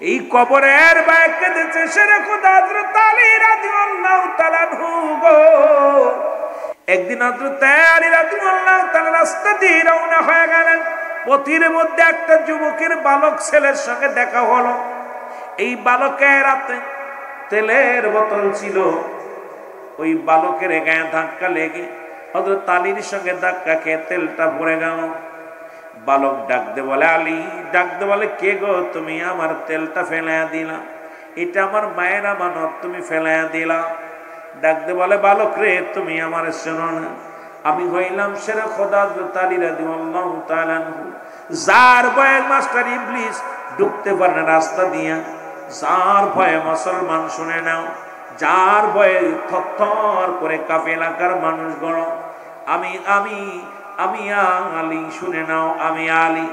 এই কবরের বায়ে কেঁদেছে শেরে খোদা হযরত আলী রাদিয়াল্লাহু তাআলা আনহু গো। একদিন হযরত আলী রাদিয়াল্লাহু তাআলা রাস্তা দিয়ে রওনা হয়ে গেলেন। পথের মধ্যে একটা যুবকের বালক ছেলের সঙ্গে দেখা হলো। এই বালকের হাতে তেলের বোতল ছিল। ওই বালকের গায়ে ধাক্কা লেগে হযরত আলীর সঙ্গে ধাক্কা খেয়ে তেলটা পড়ে গেল। বালক ডাকতে বলে আলী, ডাকতে বলে কে গো তুমি? আমার তেলটা ফেলাইয়া দিলা, এটা আমার মায়ের আমানত, তুমি ফেলাইয়া দিলা। ডাকতে বলে বালক রে তুমি আমার শোনো না, আমি হইলাম শেরে খোদা হযরত আলী রাদিয়াল্লাহু তাআলা আনহু, যার ভয়ে মাস্টার ইবলিস ঢুকতে পারে না রাস্তা দিয়া, যার ভয়ে মুসলমান শুনে নাও, যার ভয়ে থরথর করে কাঁপে এলাকার মানুষগুলো। আমি আমি আমি আলী, শুনে নাও আমি আলী।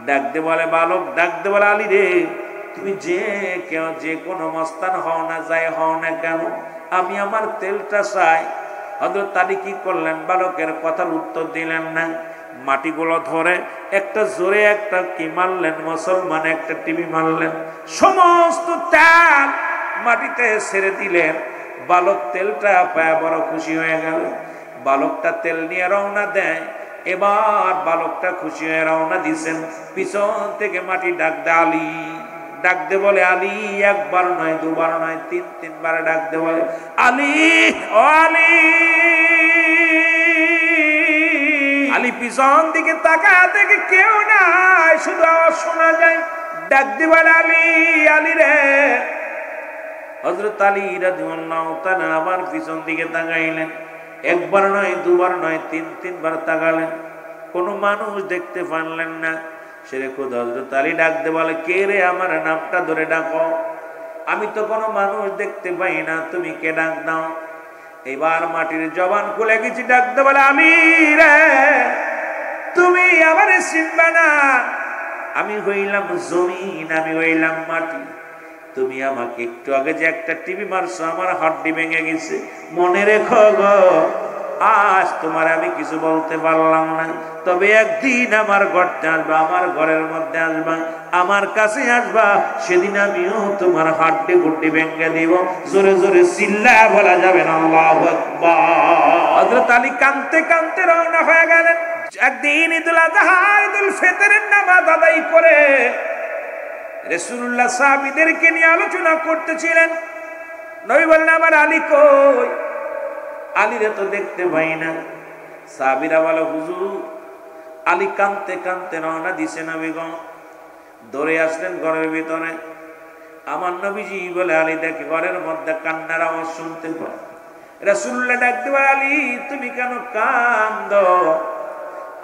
ডাকতে বলে বালক, ডাকতে বলে আলী রে তুমি যে কোনো মস্তান হও না, যাই হও না কেন, আমি আমার তেলটা চাই। হযরত আলী কি করলেন? বালকের কথার উত্তর দিলেন না। মাটিগুলো ধরে একটা জোরে একটা কি মারলেন, মুসলমান একটা টিভি মারলেন, সমস্ত তেল মাটিতে ছেড়ে দিলেন। বালক তেলটা পায় বড় খুশি হয়ে গেল। বালকটা তেল নিয়ে রওনা দেয়। এবার বালকটা খুশি হয়ে রওনা দিছেন। পিছন থেকে মাটি ডাক দেয় আলী, ডাকতে বলে আলী, একবার নয় দুবার নয় তিনবার ডাকতে বলে আলী, ও আলী। আলী পিছন দিকে তাকায় দেখে কেউ নাই, শুধু আওয়াজ শোনা যায়। ডাকতে বলে আলী, আলী রে। হযরত আলী রাদিয়াল্লাহু তাআলা আবার পিছন দিকে তাকাইলেন। একবার নয় দুবার নয় তিনবার তাকালেন, কোনো মানুষ দেখতে পারলেন না। শেরে খোদা হযরত আলী ডাকতে বলে কে রে? আমার নামটা ধরে ডাকো, আমি তো কোনো মানুষ দেখতে পাই না, তুমি কে? ডাক দাও। এবার মাটির জবান খুলে গেছি। ডাকতে বলে আলী রে তুমি আমারে চিনবা না, আমি হইলাম জমিন, আমি হইলাম মাটি। তুমি আমাকে একটু আগে যে একটা টিভি মারছো, আমার হাড্ডি ভেঙে গেছে, মনে রেখো গো। আজ তোমার আমি কিছু বলতে পারলাম না, তবে একদিন আমার ঘরতে আসবা, আমার ঘরের মধ্যে আসবা, আমার কাছে আসবা, সেদিন আমিও তোমার হাড্ডি গুড্ডি ভেঙে দিব। জোরে জোরে চিল্লায়া বলা যাবে না আল্লাহু আকবার। হযরত আলী কাঁদতে কাঁদতে রওনা হয়ে গেলেন। একদিন ঈদুল আযহা ঈদুল ফিতরের নামাজ আদায় করে রাসূলুল্লাহ সাহাবীদেরকে নিয়ে আলোচনা করতেছিলেন। নবী বললেন আমার আলী কই? আলীরে তো দেখতে পাই না। সাহাবীরা বলে হুজুর আলী কাঁদতে কাঁদতে রওনা দিছে। নবীগণ দৌড়ে আসলেন ঘরের ভিতরে। আমার নবীজি বলে আলী দেখে ঘরের মধ্যে কান্নার আওয়াজ শুনতে পায়। রাসূলুল্লাহ ডাকতে বলে আলী তুমি কেন কাঁদো?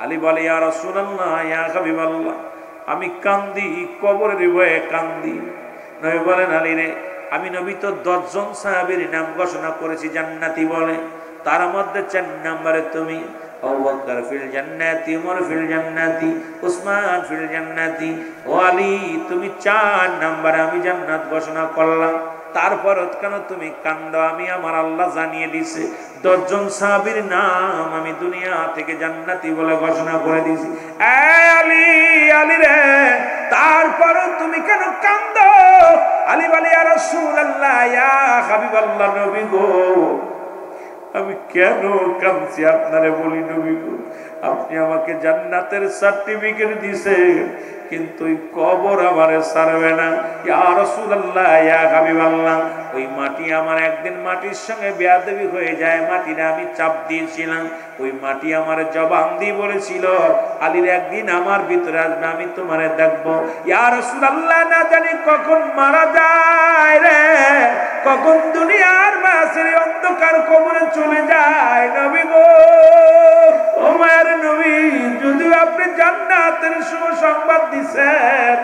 আলী বলে ইয়া রাসূলুল্লাহ, ইয়া হাবিবাল্লাহ, আমি কান্দি কবরের ভয়ে কান্দি। নবী বলেন আলী রে, আমি নবী তো 10 জন সাহাবীর নাম ঘোষণা করেছি জান্নাতি বলে, তার মধ্যে 4 নম্বরে তুমি। আবু বকর ফিল জান্নাতি, উমর ফিল জান্নাতি, উসমান ফিল জান্নাতি। ও আলী তুমি 4 নম্বরে আমি জান্নাত ঘোষণা করলাম, তারপর কেন তুমি কান্দো? আমি আমার আল্লাহ জানিয়ে দিছে 10 জন সাহাবীর নাম আমি দুনিয়া থেকে জান্নাতি বলে ঘোষণা করে দিয়েছি। আলী, আলী রে তারপর তুমি কেন কান্দো? আলী বলে ইয়া রাসূলুল্লাহ, ইয়া হাবিবাল্লাহ, নবী গো আমি কেন কাঁদছি আপনারে বলি নবী গো, আপনি আমাকে জান্নাতের সার্টিফিকেট দিয়েছেন, কিন্তু ওই কবর আমারে ছাড়বে না। ইয়া রাসূলুল্লাহ, ইয়া হাবিবাল্লাহ, ওই মাটি আমার একদিন মাটির সঙ্গে বেয়াদবি হয়ে যায়, মাটিটা আমি চাপ দিয়েছিলাম, ওই মাটি আমার জবান দিয়ে বলেছিল আলীর একদিন আমার ভিতরে আসবে, আমি তোমারে দেখবো। ইয়া রাসূলুল্লাহ না জানি কখন মারা যায় রে, কখন দুনিয়ার মাঝের অন্ধকার কবরে চলে যায়। নবী গো, ও মায়ের নবী, যদিও আপনি জান্নাতের সুসংবাদ দিছেন,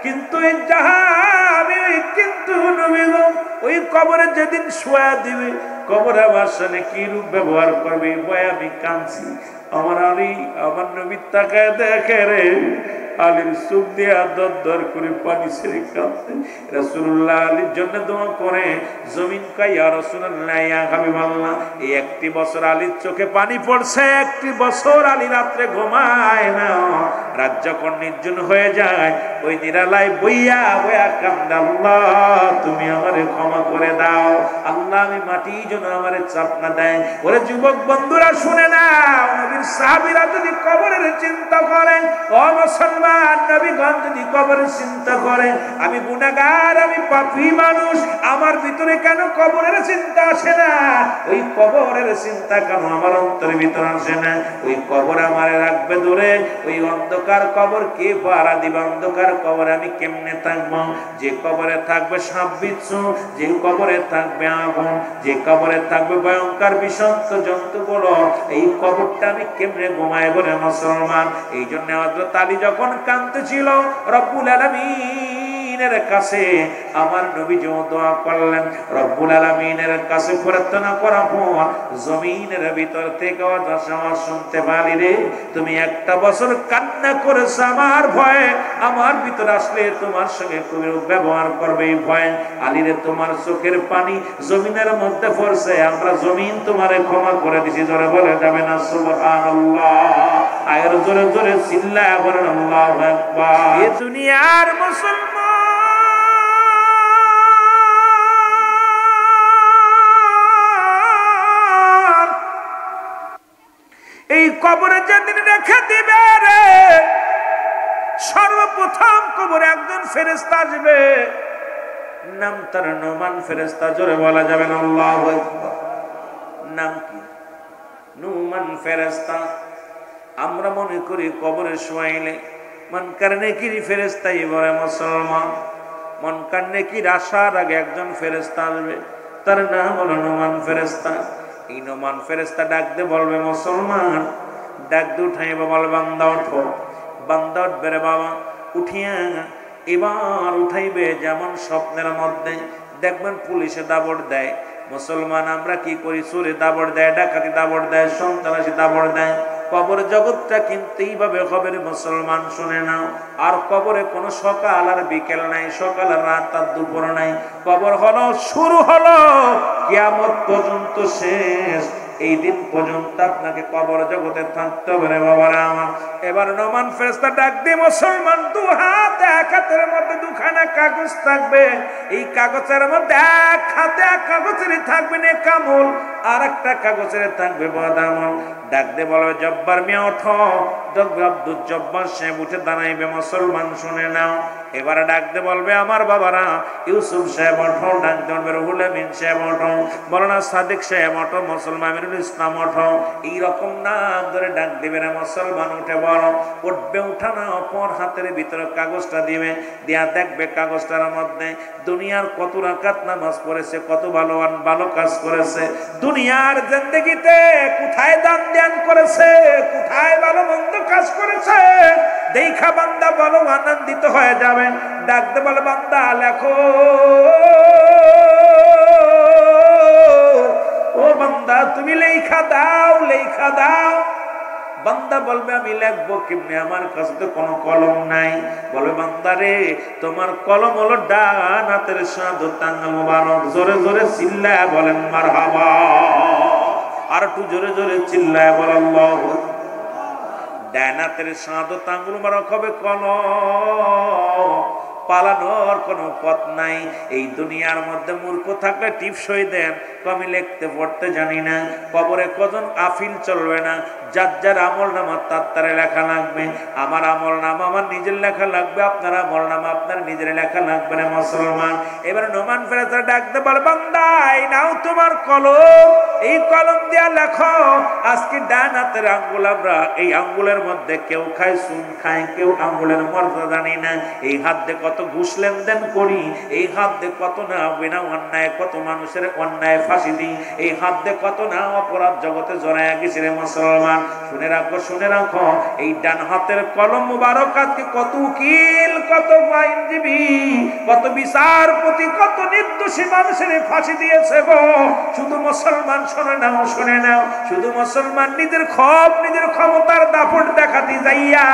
কিন্তু এই জাহান্নামে, কিন্তু নবী গো ওই কবরে যেদিন শোয়া দিবে, কবরে আমার সাথে কি রূপ ব্যবহার করবে, ভয় আমি কাঁদছি। আমার আলী, আমার নবী তাকায় দেখে রে, আলীর চোখ দিয়া দর করে পানি ছেড়ে কাঁদছে। রাসূলুল্লাহ আলীর জন্য দোয়া করে। জমিন কয় ইয়া রাসূলুল্লাহ, ইয়া হাবিবাল্লাহ, এই 1 বছর আলীর চোখে পানি পড়ছে, 1 বছর আলী রাত্রে ঘুমায় না, রাত যখন নির্জন হয়ে যায় ওই নিরালায় বইয়া বইয়া কান্দে, আল্লাহ তুমি আমারে ক্ষমা করে দাও, আল্লাহ আমি মাটি যেন আমারে চাপ না দেয়। ওরে যুবক বন্ধুরা শুনে নাও, নবীর সাহাবীরা যদি কবরের চিন্তা করে, ও মুসলমান নবীগণ যদি কবরের চিন্তা করে, আমি গুনাহগার, আমি পাপী মানুষ, আমার ভিতরে কেন কবরের চিন্তা আসে না? ওই কবরের চিন্তা কেন আমার অন্তরের ভিতরে আসে না? ওই কবর আমারে রাখবে দূরে, ওই অন্ধকার কবর কে পাহারা দিবে? অন্ধকার কবরে আমি কেমনে থাকবো? যে কবরে থাকবে সাপ বিচ্ছু, যে কবরে থাকবে আগুন, যে কবরে থাকবে ভয়ঙ্কর বিষাক্ত জন্তুগুলো, এই কবরটা আমি কেমনে ঘুমায় বলে মুসলমান? এই জন্য হযরত আলী যখন কাঁদতেছিল রব্বুল আলামিনের কাছে, আমার নবী যে দোয়া করলেন, রব্বুল আলামিনের কাছে প্রার্থনা করার পর জমিনের ভিতর থেকে আওয়াজ শুনতে পারি, রে তুমি একটা বছর কান্না করেছ আমার ভয়ে, আমার ভিতরে আসলে তোমার সঙ্গে তুমি ব্যবহার করবে এই ভয়ে। আলী রে তোমার চোখের পানি জমিনের মধ্যে পড়ছে, আমরা জমিন তোমারে ক্ষমা করে দিছি। জোরে বলে যাবে না সুবহানাল্লাহ? আর জোরে জোরে চিল্লায়া বলেন আল্লাহু আকবার। এই দুনিয়ার মুসলমান এই কবরে যেদিন রেখে দিবে রে, সর্বপ্রথম কবরে একজন ফেরেশতা আসবে, নাম তার নোমান ফেরেশতা। জোরে বলা যাবে না আল্লাহু আকবার? নাম কি? নোমান ফেরেশতা। আমরা মনে করি কবরে শোয়াইলে মনকার নেকির ফেরেশতাই বলে মুসলমান। মনকার নেকির আসার আগে একজন ফেরেশতা আসবে, তার নাম হলো নোমান ফেরেশতা। এই নোমান ফেরেশতা ডাক দিয়ে বলবে মুসলমান, ডাক দিয়ে উঠাইবে, বলবে বান্দা ওঠো। বান্দা উঠবে, রে বাবা উঠিয়া এবার উঠাইবে। যেমন স্বপ্নের মধ্যে দেখবেন পুলিশে দাবড় দেয়, মুসলমান আমরা কি করি? চোরে দাবড় দেয়, ডাকাতি দাবড় দেয়, সন্ত্রাসী দাবড় দেয়। কবর জগৎটা কিন্তু এইভাবে হবে মুসলমান, শুনে নাও। আর কবরে কোনো সকাল আর বিকেল নাই, সকাল আর রাত আর দুপুর নাই। কবর হলো শুরু, হলো কিয়ামত পর্যন্ত শেষ। এই দিন পর্যন্ত আপনাকে কবর জগতে থাকতে হবে রে বাবারা আমার। এবার নোমান ফেরেশতা ডাক দিয়ে মুসলমান, দু হাত, এক হাতের মধ্যে দুখানা কাগজ থাকবে। এই কাগজের মধ্যে এক হাতে এক কাগজের থাকবে নেকামল, আর একটা কাগজের থাকবে বদামল। ডাক দিয়ে বলবে জব্বার মিয়া ওঠো। আব্দুল জব্বার সাহেব উঠে দাঁড়াইবে, মুসলমান শুনে নাও। এবারে ডাক দিয়ে বলবে আমার বাবারা, ইউসুফ সাহেব ওঠো। ডাক দিয়ে বলবে রুহুল আমিন সাহেব ওঠো, মৌলানা সাদিক সাহেব ওঠো, মুসলমান আমিরুল ইসলাম ওঠো। এইরকম নাম ধরে ডাক দিবে না মুসলমান, উঠে বলো। উঠবে, উঠানো অপর হাতের ভিতরে কাগজটা দিবে, দিয়া দেখবে কাগজটার মধ্যে দুনিয়ার কত রাকাত নামাজ পড়েছে, কত ভালো কাজ করেছে, দুনিয়ার জিন্দেগিতে কোথায় দান ধ্যান করেছে, কোথায় ভালো মন্দ কাজ করেছে। দেখা বান্দা বলো আনন্দিত হয়ে যাবে। ডাকতে বলে বান্দা লেখো। ও বান্দা তুমি লেখা দাও, লেখা দাও। বান্দা বলবে আমি লিখবো কেমনে, আমার কাছে তো কোনো কলম নাই। বলবে বান্দা রে তোমার কলম হলো ডান হাতের শাহাদাত আঙ্গুল মুবারক। জোরে জোরে চিল্লায়া বলেন মারহাবা। আর একটু জোরে জোরে চিল্লায়া বলেন আল্লাহু আকবার। ডান হাতের শাহাদাত আঙ্গুল মুবারক হবে কলম, পালানোর কোনো পথ নাই। এই দুনিয়ার মধ্যে মূর্খ থাকলে টিপসই দেন, আমি লিখতে পড়তে জানি না। কবরে কজন আফিল চলবে না, যার যার আমল নামা তার তারে লেখা লাগবে। আমার আমল নামা আমার নিজের লেখা লাগবে, আপনার আমল নামা আপনার নিজের লেখা লাগবে না মুসলমান। এবার নোমান ফেরেশতা ডাকতে বলে বান্দা এই নাও তোমার কলম, এই কলম দিয়া লেখো। আজকে ডান হাতের আঙ্গুল, আমরা এই আঙ্গুলের মধ্যে কেউ খায় চুন খায়, কেউ আঙ্গুলের মর্যাদা জানি না। এই হাত দিয়ে কত ঘুষ লেনদেন করি, এই হাত দিয়ে কত না বিনা অন্যায় কত মানুষের অন্যায় ফাঁসি দিই, এই হাত দিয়ে কত না অপরাধ জগতে জড়াইয়া গেছি রে মুসলমান। শুনে রাখো, শুনে রাখো, এই ডান হাতের কলম মুবারক আজকে কত উকিল, কত আইনজীবী, কত বিচারপতি, কত নির্দোষী মানুষের ফাঁসি দিয়েছে গো। শুধু মুসলমান শুনে নাও, শুনে নাও, শুধু মুসলমান নিজের ক্ষোভ, নিজের ক্ষমতার দাপট দেখাতে যাইয়া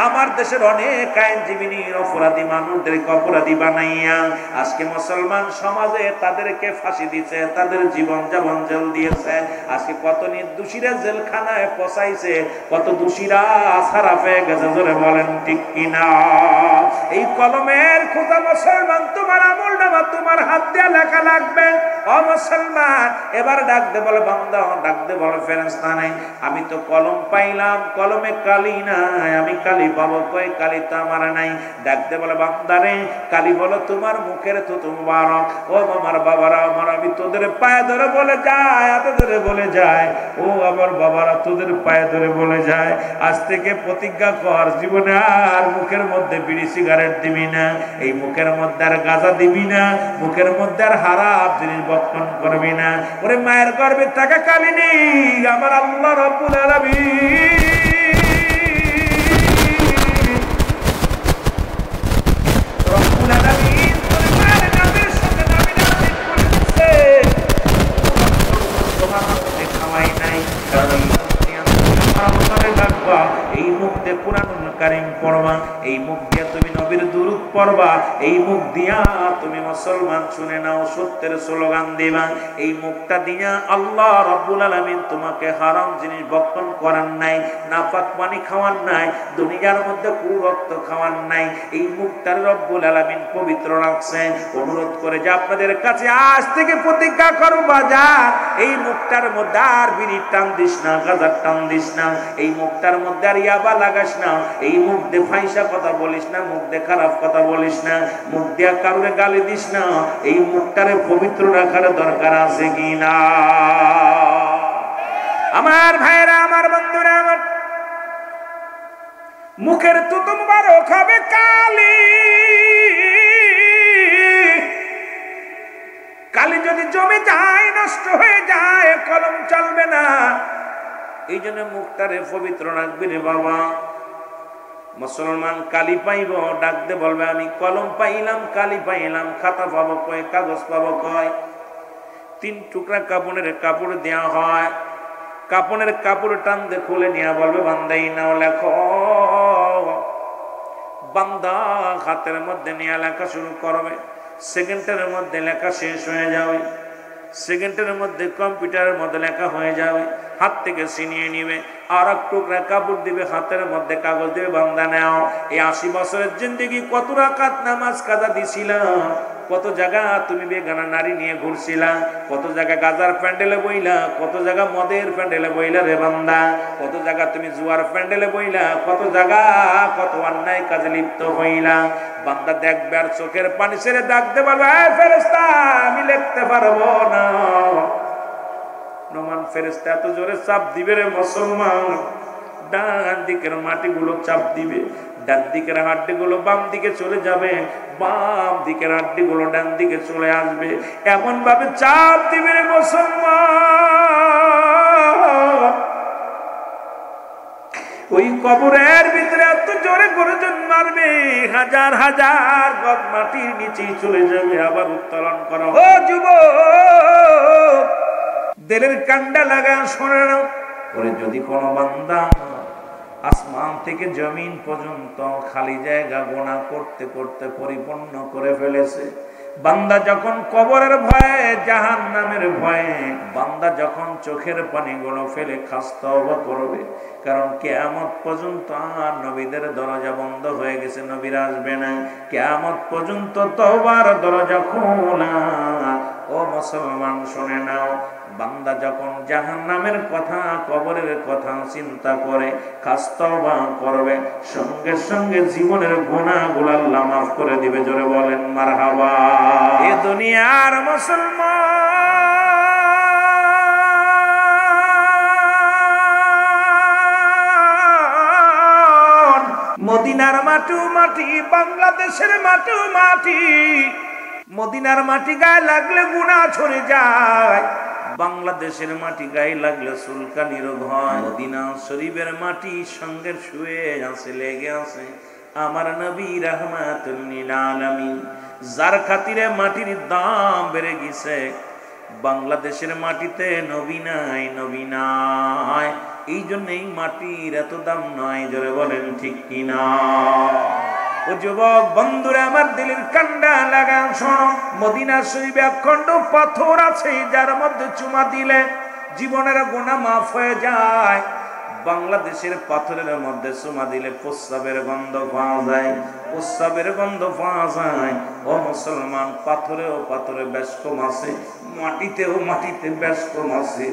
আমার দেশের অনেক আইনজীবী অপরাধী মানুষদেরকে অপরাধী বানাইয়া আজকে মুসলমান সমাজে তাদেরকে ফাঁসি দিচ্ছে, তাদের তাদের জীবন যেমন জেল দিয়েছে, আজকে কত নির্দোষীরা জেলখানায় পচাইছে, কত দোষীরা ছাড়া পেয়ে গেছে, জোরে বলেন ঠিক কিনা? এই কলমের খোদা মুসলমান, তোমার আমল নামা তোমার হাত দিয়ে লেখা লাগবে। ও মুসলমান, এবার ডাক দে বলে বান্দা, ডাক দে বলে ফেরেশতা নাই, আমি তো কলম পাইলাম, কলমে কালি নাই, আমি কালি পাবো কই? কালি তো আমার নাই। ডাক দে বলে বান্দারে, কালি বলো তোমার মুখের তো মুবারক। ও আমার বাবারা আমার, আমি তোদের পায়ে ধরে বলে যায়, এত ধরে বলে যায়, ও আমার বাবারা তোদের পায়ে ধরে বলে যায়, আজ থেকে প্রতিজ্ঞা কর জীবনে আর মুখের মধ্যে বিড়ি সিগারেট দিবি না, এই মুখের মধ্যে আর গাঁজা দিবি না, মুখের মধ্যে আর হারাম জিনিস ভক্ষণ করবি না। ওরে মায়ের গর্ভে থাকা কালি নেই, আমার আল্লাহ রাব্বুল আলামিন এই মুখ দিয়ে কুরআনুল কারীম পড়বা, এই মুখ দিয়ে তুমি নবীর দুরূদ পড়বা, এই মুখ দিয়া তুমি মুসলমান শুনে নাও সত্যের স্লোগান দিবা। এই মুখটা দিয়া আল্লাহ রাব্বুল আলামিন তোমাকে হারাম জিনিস ভক্ষণ করার নাই, নাপাক পানি খাওয়ার নাই, দুনিয়ার মধ্যে কুরক্ত খাওয়ার নাই। এই মুখটার রব্বুল আলামিন পবিত্র রাখছে। অনুরোধ করে যে আপনাদের কাছে আজ থেকে প্রতিজ্ঞা করবা, যা এই মুখটার মধ্যে আর বিড়ির টান দিস না, গাঁজার টান দিস না, এই মুখটার মধ্যে আর ইয়াবা লাগাস না, এই মুখ দিয়ে ফাইসা কথা বলিস না, মুখ দিয়ে খারাপ কথা বলিস না, মুখ দিয়ে কারুরে গালি দিস না। এই মুখটারে পবিত্র রাখার দরকার আছে কি না? আমার ভাইরা, আমার বন্ধুরা, আমার মুখের তুতু মুবারক হবে কালি। কালি যদি জমে যায়, নষ্ট হয়ে যায়, কলম চলবে না। এই জন্য মুখটারে পবিত্র রাখবি রে বাবা। মুসলমান কালি পাইব, ডাকতে বলবে আমি কলম পাইলাম, কালি পাইলাম, খাতা পাবো কয়, কাগজ পাবো কয়? 3 টুকরা কাপড়ের কাপড় দেওয়া হয়, কাপড়ের কাপড় টান দিয়ে খুলে নিয়ে বলবে বান্দাই নাও লেখো। বান্দা হাতের মধ্যে নিয়ে লেখা শুরু করবে, সেকেন্ডের মধ্যে লেখা শেষ হয়ে যাবে, সেকেন্ডের মধ্যে কম্পিউটারের মধ্যে লেখা হয়ে যাবে, হাত থেকে ছিনিয়ে নিবে, আর এক টুকরা কাপড় দিবে, হাতের মধ্যে কাগজ দিবে, বান্দা নাও। এই 80 বছরের জিন্দেগি কত রাকাত নামাজ কাজা দিছিলাম, কত জায়গা তুমি বেগানা নারী নিয়ে ঘুরছিলা, কত জায়গা গাজার প্যান্ডেলে বইলা, কত জায়গা মদের প্যান্ডেলে বইলা রে বান্দা, কত জায়গা তুমি জুয়ার প্যান্ডেলে বইলা, কত জায়গা কত অন্যায় কাজে লিপ্ত হইলা। বান্দা দেখবে আর চোখের পানি ছেড়ে ডাকতে পারবে, এই ফেরেশতা আমি লিখতে পারবো না। নমান ফেরেশতা এত জোরে চাপ দিবে রে মুসলমান, ডান দিকের মাটিগুলো চাপ দিবে, ডান দিকের হাড্ডিগুলো বাম দিকে চলে যাবে, বাম দিকের হাড্ডিগুলো ডান দিকে চলে আসবে, এমন ভাবে চাপ দিবে রে মুসলমান। ওই কবরের ভিতরে এত জোরে গর্জন মারবে, হাজার হাজার গজ মাটির নিচে চলে যাবে, আবার উত্তোলন করা। ও যুবক, দিলের কান্ডা লাগা শোনে না, ওরে যদি কোনো বান্দা আসমান থেকে জমিন পর্যন্ত খালি জায়গা গোনা করতে করতে পরিপূর্ণ করে ফেলেছে, বান্দা যখন কবরের ভয়ে, জাহান্নামের ভয়ে, বান্দা যখন চোখের পানিগুলো ফেলে খাস তওবা করবে, কারণ কিয়ামত পর্যন্ত আর নবীদের দরজা বন্ধ হয়ে গেছে, নবীরা আসবে না, কিয়ামত পর্যন্ত তওবার দরজা খোলা। ও মুসলমান শুনে নাও, বান্দা যখন জাহান্নামের কথা, কবরের কথা চিন্তা করে খাস তওবা করবে, সঙ্গে সঙ্গে জীবনের গুনাহগুলো আল্লাহ মাফ করে দিবে। জোরে বলেন মারহাবা। এ দুনিয়ার মুসলমান, মদিনার মাটি মাটি, বাংলাদেশের মাটি মাটি, মদিনার মাটি গায়ে লাগলে গুনাহ ছড়ে যায়, বাংলাদেশের মাটি গায়ে লাগলে চুলকানি রোগ হয়। মদিনা শরীফের মাটি সঙ্গে শুয়ে আছে, লেগে আছে আমার নবী রাহমাতুল লিল আলামিন, যার খাতিরে মাটির দাম বেড়ে গেছে। বাংলাদেশের মাটিতে নবী নাই, নবী নাই, এই জন্য এই মাটির এত দাম নয়। জোরে বলেন ঠিক কিনা? ও যুবক বন্ধুরা আমার, দিলের কান্ডা লাগা শোনো, মদিনা শরীফে একখণ্ড পাথর আছে যার মধ্যে চুমা দিলে জীবনের গুনাহ মাফ হয়ে যায়। বাংলাদেশের পাথরের মধ্যে চুমা দিলে প্রস্রাবের গন্ধ পাওয়া যায়, প্রস্রাবের গন্ধ পাওয়া যায়। ও মুসলমান, পাথরেও পাথরে বেশ কম আছে, মাটিতেও মাটিতে বেশ কম আছে।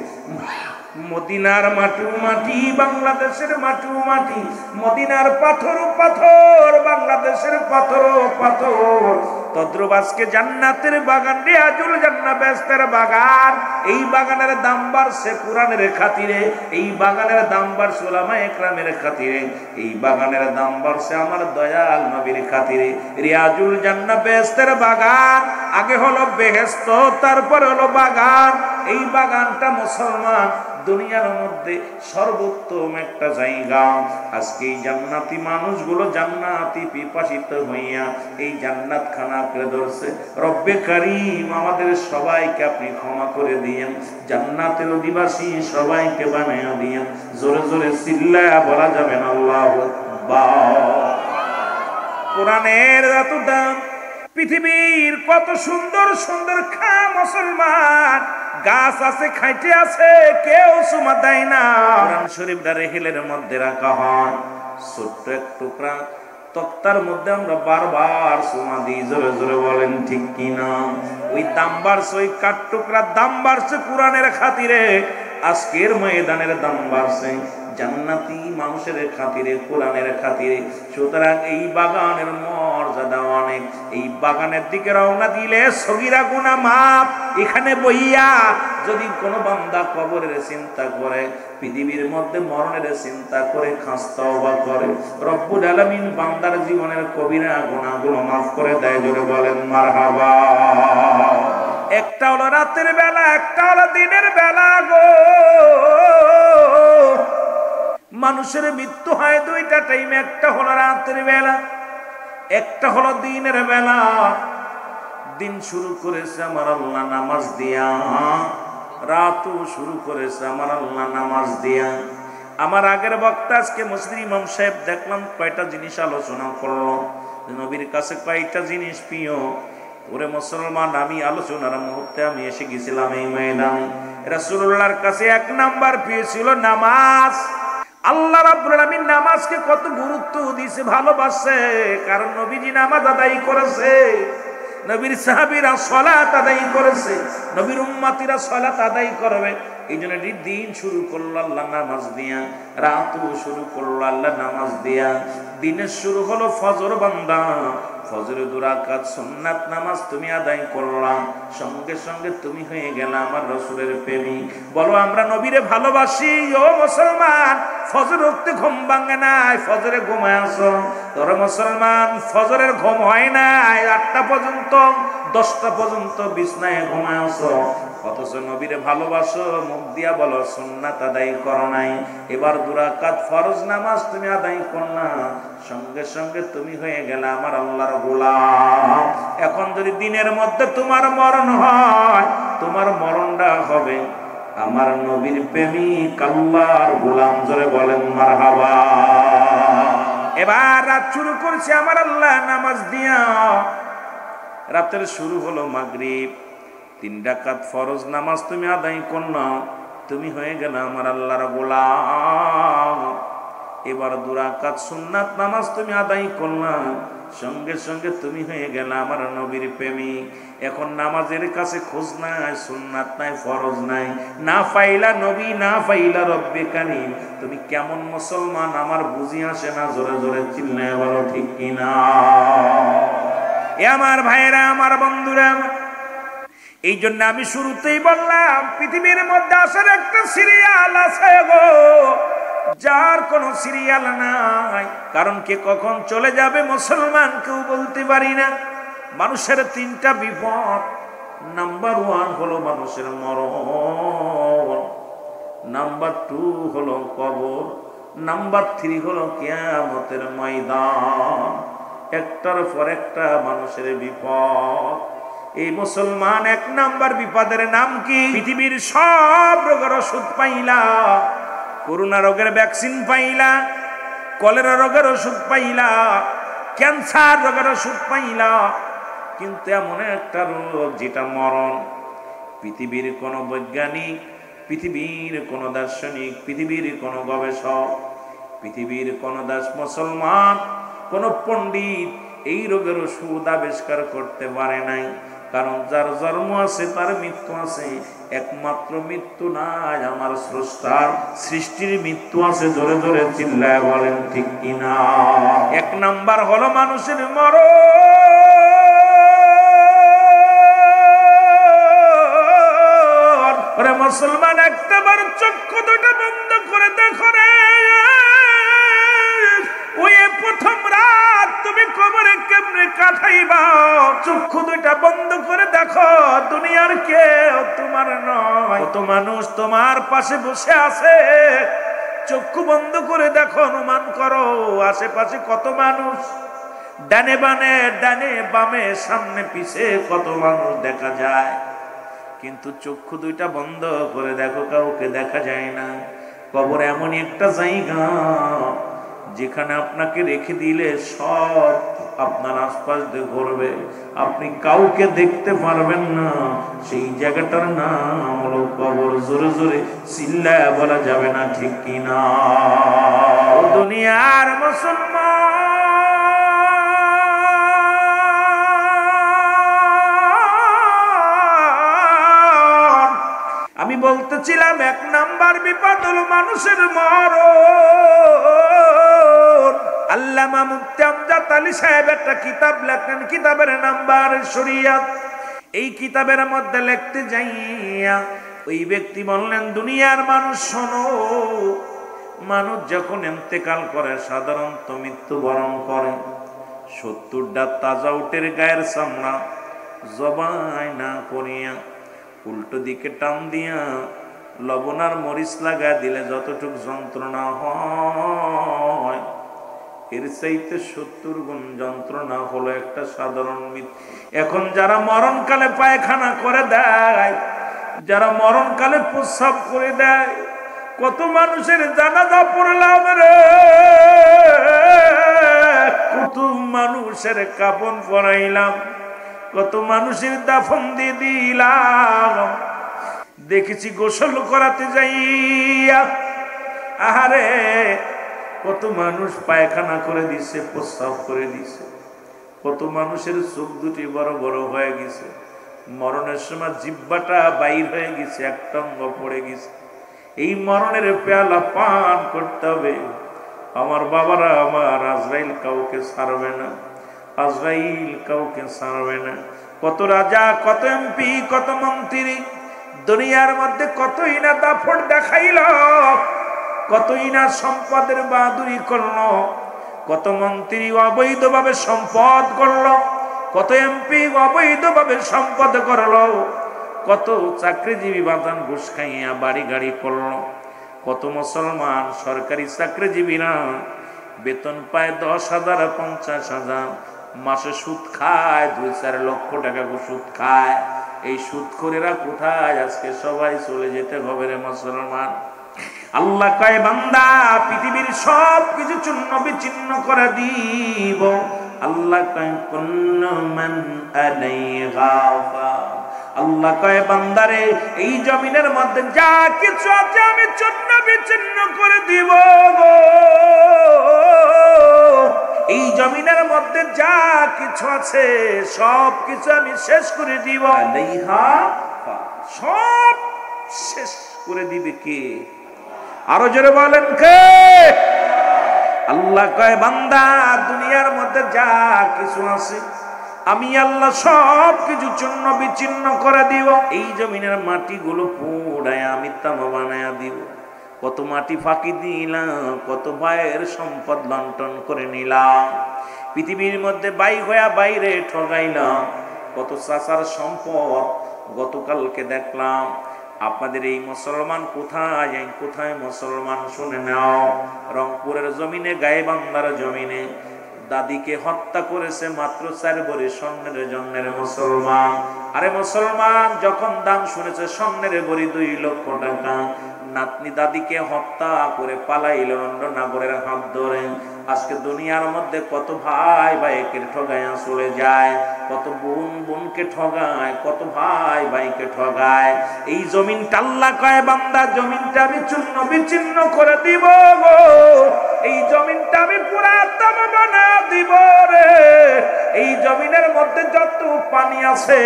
মদিনার মাটিও মাটি, বাংলাদেশের মাটিও মাটি, মদিনার পাথরও পাথর, বাংলাদেশের পাথরও পাথর। তদ্রুপ আজকে জান্নাতের বাগান, রিয়াজুল জান্নাহ বেহেশতের বাগান, এই বাগানের দাম বাড়ছে কুরআনের খাতিরে, এই বাগানের দাম বাড়ছে উলামায়ে কেরামের খাতিরে, এই বাগানের দাম বাড়ছে আমার দয়াল নবীর খাতিরে। রিয়াজুল জান্নাহ বেহেশতের বাগান, আগে হলো বেহেশত, তারপর হলো বাগান। এই বাগানটা মুসলমান দুনিয়ার মধ্যে সর্বোত্তম একটা জায়গা। আজকে এই জান্নাতি মানুষগুলো জান্নাতি পিপাসিত হইয়া এই জান্নাত খানা করে ধরছে। রব্বে কারীম আমাদের সবাইকে আপনি ক্ষমা করে দিয়েন, জান্নাতের অধিবাসী সবাইকে বানিয়ে দিয়েন। জোরে জোরে চিল্লায়া বলা যাবে না আল্লাহু আকবার। কোরআনের এত দাম, পৃথিবীর কত সুন্দর সুন্দর খা মুসলমান, গাছ আছে, খাইতে আছে, কেউ চুমা দেয় না। কোরআন শরীফটা রেহেলের মধ্যে রাখা হয়, ছোট্ট এক টুকরা তক্তার মধ্যে আমরা বারবার চুমা দিই। জোরে জোরে বলেন ঠিক কিনা? ওই দাম বাড়ছে, ওই কাঠ টুকরার দাম বাড়ছে কোরআনের খাতিরে, আজকের ময়দানের দাম বাড়ছে জান্নাতি মানুষের খাতিরে, কোরআনের খাতিরে। সুতরাং এই বাগানের মর্যাদা অনেক। এই বাগানের দিকে রওনা দিলে সগীরা গুনাহ মাফ। এখানে বইয়া যদি কোনো বান্দা কবরের চিন্তা করে, পৃথিবীর মধ্যে মরণের চিন্তা করে, খাস তওবা করে, রব্বুল আলামিন বান্দার জীবনের কবিরা গুনাহগুলো মাফ করে দেয়। জোরে বলেন মারহাবা। একটা হলো রাতের বেলা, একটা হলো দিনের বেলা গো। মানুষের মৃত্যু হয় দুইটা টাইমে, একটা হলো রাতের বেলা, একটা হলো দিনের বেলা। দিন শুরু করেছে আমার আল্লাহ নামাজ দিয়া, রাতও শুরু করেছে আমার আল্লাহ নামাজ দিয়া। আমার আগের বক্তা আজকে মুসলিম ইমাম সাহেব দেখলাম কয়টা জিনিস আলোচনা করলো, নবীর কাছে কয়টা জিনিস প্রিয়। ওরে মুসলমান, আমি আলোচনার মুহূর্তে আমি এসে গেছিলাম এই ময়দানে। রাসূলুল্লাহর কাছে এক নাম্বার প্রিয় ছিল নামাজ। আল্লাহ রাব্বুল আলামিন নামাজকে কত গুরুত্ব দিয়েছে, ভালোবাসে, কারণ নবীজি নামাজ আদায় করেছে, নবীর সাহাবীরা সালাত আদায় করেছে, নবীর উম্মতিরা সালাত আদায় করবে। এই জন্য দিন শুরু করলো আল্লাহ নামাজ দিয়া, রাতও শুরু করলো আল্লাহ নামাজ দিয়া। দিনের শুরু হলো ফজর বান্দা, ফজরের 2 রাকাত সুন্নাত নামাজ তুমি আদায় করলা, সঙ্গে সঙ্গে তুমি হয়ে গেলা আমার রাসূলের প্রেমিক। বলো আমরা নবীরে ভালোবাসি। ও মুসলমান, ফজর উঠতে ঘুম ভাঙে নাই, ফজরে ঘুমায় আসো। তোরা মুসলমান ফজরের ঘুম হয় নাই, 8টা পর্যন্ত 10টা পর্যন্ত বিছনায় ঘুমায় আসো, অথচ নবীরে ভালোবাসো, মুখ দিয়া বলো সুন্নাত আদায় করো নাই। এবার 2 রাকাত ফরজ নামাজ তুমি আদায় করলা, সঙ্গে সঙ্গে তুমি হয়ে গেলে আমার আল্লাহর গোলাম। এখন যদি দিনের মধ্যে তোমার মরণ হয়, তোমার মরণটা হবে আমার নবীর প্রেমিক আল্লাহর গোলাম। জোরে বলেন মারহাবা। এবার রাত শুরু করছে আমার আল্লাহ নামাজ দিয়া। রাতের শুরু হলো মাগরিব, 3 রাকাত ফরজ নামাজ তুমি আদায় করলা, তুমি হয়ে গেলে আমার আল্লাহর গোলাম। এবার 2 রাকাত সুন্নাত নামাজ তুমি আদায় করলা, সঙ্গে সঙ্গে তুমি হয়ে গেলে আমার নবীর প্রেমিক। এখন নামাজের কাছে খোঁজ নাই, সুন্নাত নাই, ফরজ নাই, না পাইলা নবী, না পাইলা রব্বে কারীম, তুমি কেমন মুসলমান আমার বুঝি আসে না। জোরে জোরে চিল্লায় বলো ঠিক কিনা? এ আমার ভাইরা, আমার বন্ধুরা, এই জন্য আমি শুরুতেই বললাম পৃথিবীর মধ্যে আসার একটা সিরিয়াল আছে গো, যার কোনো সিরিয়াল নাই। কারণ কে কখন চলে যাবে মুসলমান কেউ বলতে পারি না। মানুষের 3টা বিপদ। নাম্বার 1 হলো মানুষের মরণ, নাম্বার 2 হলো কবর, নাম্বার 3 হলো কিয়ামতের ময়দান। একটার পর একটা মানুষের বিপদ। এই মুসলমান 1 নাম্বার বিপদের নাম কি? পৃথিবীর সব রোগের ওষুধ পাইলা, করোনা রোগের ভ্যাকসিন পাইলা, কলেরা রোগের ওষুধ পাইলা, ক্যান্সার রোগের ওষুধ পাইলা, কিন্তু এমন একটা রোগ যেটা মরণ। পৃথিবীর কোন বৈজ্ঞানিক, পৃথিবীর কোন দার্শনিক, পৃথিবীর কোন গবেষক, পৃথিবীর কোন মুসলমান, কোন পণ্ডিত এই রোগের ওষুধ আবিষ্কার করতে পারে নাই। কারণ যার জন্ম আছে তার মৃত্যু আছে, একমাত্র মৃত্যু নাই আমার স্রষ্টার সৃষ্টির মৃত্যু আছে। জোরে জোরে চিল্লায় বলেন ঠিক কিনা? এক নাম্বার হলো মানুষের মরণ। ওরে মুসলমান, একটাবার চক্ষু দুটো বন্ধ করে দেখো রে, ওই প্রথম রাত তুমি কবরে কেমনে কাটাইবা? চক্ষু দুইটা বন্ধ করে দেখো, দুনিয়ার কেউ তোমার নয়, কত মানুষ তোমার পাশে বসে আছে। চক্ষু বন্ধ করে দেখো, অনুমান করো আশেপাশে কত মানুষ, ডানে বামে, ডানে বামে, সামনে পিছে কত মানুষ দেখা যায়। কিন্তু চক্ষু দুইটা বন্ধ করে দেখো, কাউকে দেখা যায় না। কবর এমন একটা জায়গা যেখানে আপনাকে রেখে দিলে সব আপনার আশপাশ দিয়ে ঘুরবে, আপনি কাউকে দেখতে পারবেন না। সেই জায়গাটার নাম হলো কবর। জোরে জোরে চিল্লায় বলা যাবে না ঠিক কিনা? দুনিয়ার মুসলমান, আমি বলতেছিলাম এক নাম্বার বিপদ হলো মানুষের মরণ। আল্লামা মুফতি আমজাদ আলী সাহেব একটা কিতাব লেখেন, কিতাবের নাম্বার শরিয়াত। এই কিতাবের মধ্যে লিখতে যাইয়া ওই ব্যক্তি বললেন, দুনিয়ার মানুষ শোনো, মানুষ যখন ইন্তেকাল করে সাধারণত মৃত্যুবরণ করে, 70টা তাজা উটের গায়ের চামড়া জবাই না করিয়া উল্টো দিকে টান দিয়া লবণ আর মরিচ লাগা দিলে যতটুকু যন্ত্রণা হয়, এর চাইতে 70 গুণ যন্ত্রণা হলো একটা সাধারণ মৃত্যু। এখন যারা মরণকালে পায়খানা করে দেয়, যারা মরণকালে প্রস্রাব করে দেয়, কত মানুষের জানাজা পড়লাম রে, কত মানুষের কাফন পরাইলাম, কত মানুষের দাফন দিয়ে দিলাম। দেখেছি গোসল করাতে যাইয়া, আহারে কত মানুষ পায়খানা করে দিছে, প্রস্রাব করে দিছে, কত মানুষের চোখ দুটি বড় বড় হয়ে গেছে, মরণের সময় জিহ্বাটা বাইর হয়ে গেছে, একটা অঙ্গ পড়ে গেছে। এই মরণের পেয়ালা পান করতে হবে। আমার বাবারা, আমার আজরাইল কাউকে ছাড়বে না, আজরাইল কাউকে ছাড়বে না। কত রাজা, কত এমপি, কত মন্ত্রী দুনিয়ার মধ্যে কতই না দাপট দেখাইল, কতই না সম্পদের বাহাদুরি করলো, কত মন্ত্রী অবৈধভাবে সম্পদ করলো, কত এমপি অবৈধভাবে সম্পদ করলো, কত চাকরিজীবী বাদান ঘুষ খাইয়া বাড়ি গাড়ি করলো, কত মুসলমান সরকারি চাকরিজীবীরা বেতন পায় 10,000, 50,000, মাসে সুদ খায় 2-4 লক্ষ টাকা সুদ খায়। এই সুদখোরেরা কোথায়? আজকে সবাই চলে যেতে হবে রে মুসলমান। আল্লাহ কয়, বান্দা পৃথিবীর সব কিছু চূর্ণ বিচ্ছিন্ন করে দিব। আল্লাহ কয়, কুল্লু মান আলাইহা ফান। আল্লাহ কয়, বান্দারে এই জমিনের মধ্যে যা কিছু আছে আমি চূর্ণ বিচ্ছিন্ন করে দিব। এই জমিনের মধ্যে যা কিছু আছে সব কিছু আমি শেষ করে দিব। আলাইহা ফান, সব শেষ করে দিবে কে? আরো জোরে বলেন কে? আল্লাহ কয়, বান্দা দুনিয়ার মধ্যে যা কিছু আছে আমি আল্লাহ সব কিছু চূর্ণ বিচ্ছিন্ন করে দিব। এই জমিনের মাটিগুলো পোড়ায় আমি তামা বানায়া দিব। কত মাটি ফাঁকি দিলাম, কত ভাইয়ের সম্পদ লন্ঠন করে নিলাম, পৃথিবীর মধ্যে বাই হইয়া বাইরে ঠগাইলাম, কত চাচার সম্পদ। গতকালকে দেখলাম আপনাদের এই মুসলমান কোথায় কোথায় মুসলমান শুনে নাও, রংপুরের জমিনে, গাইবান্ধার জমিনে দাদিকে হত্যা করেছে মাত্র 4 ভরি স্বর্ণের জন্যের মুসলমান। আরে মুসলমান, যখন দাম শুনেছে স্বর্ণের গড়ি 2 লক্ষ টাকা, নাতনি দাদিকে হত্যা করে পালাইল অন্য নাগরের হাত ধরে। আজকে দুনিয়ার মধ্যে কত ভাই ভাইকে ঠগায় চলে যায়, কত বোন বোনকে ঠগায়, কত ভাই ভাইকে ঠগায়। এই জমিনটা আল্লাহ কয় বান্দা, জমিনটা আমি চূর্ণ বিচ্ছিন্ন করে দিব গো, এই জমিনটা আমি পুরাতন বানা দিব রে। এই জমিনের মধ্যে যত পানি আছে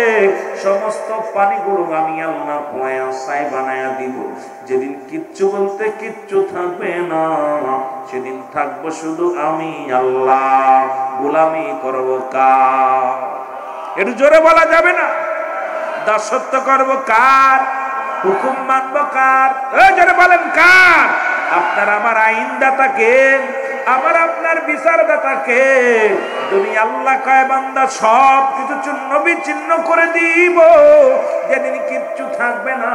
সমস্ত পানিগুলো আমি আল্লাহ পয়াসায় বানায়া দিব। যেদিন কিচ্ছু বলতে কিচ্ছু থাকবে না, সেদিন থাকবো শুধু আমি আল্লাহ। গোলামি করবো কার? একটু জোরে বলা যাবে না? দাসত্ব করবো কার? হুকুম মানবো কার? জোরে বলেন কার? আপনার আমার আইনদাতা কে? আমার আপনার বিচারদাতা কে? দুনিয়া আল্লাহ কয় বান্দা সব কিছু চূর্ণ বিচ্ছিন্ন করে দিব। যেদিন কিচ্ছু থাকবে না,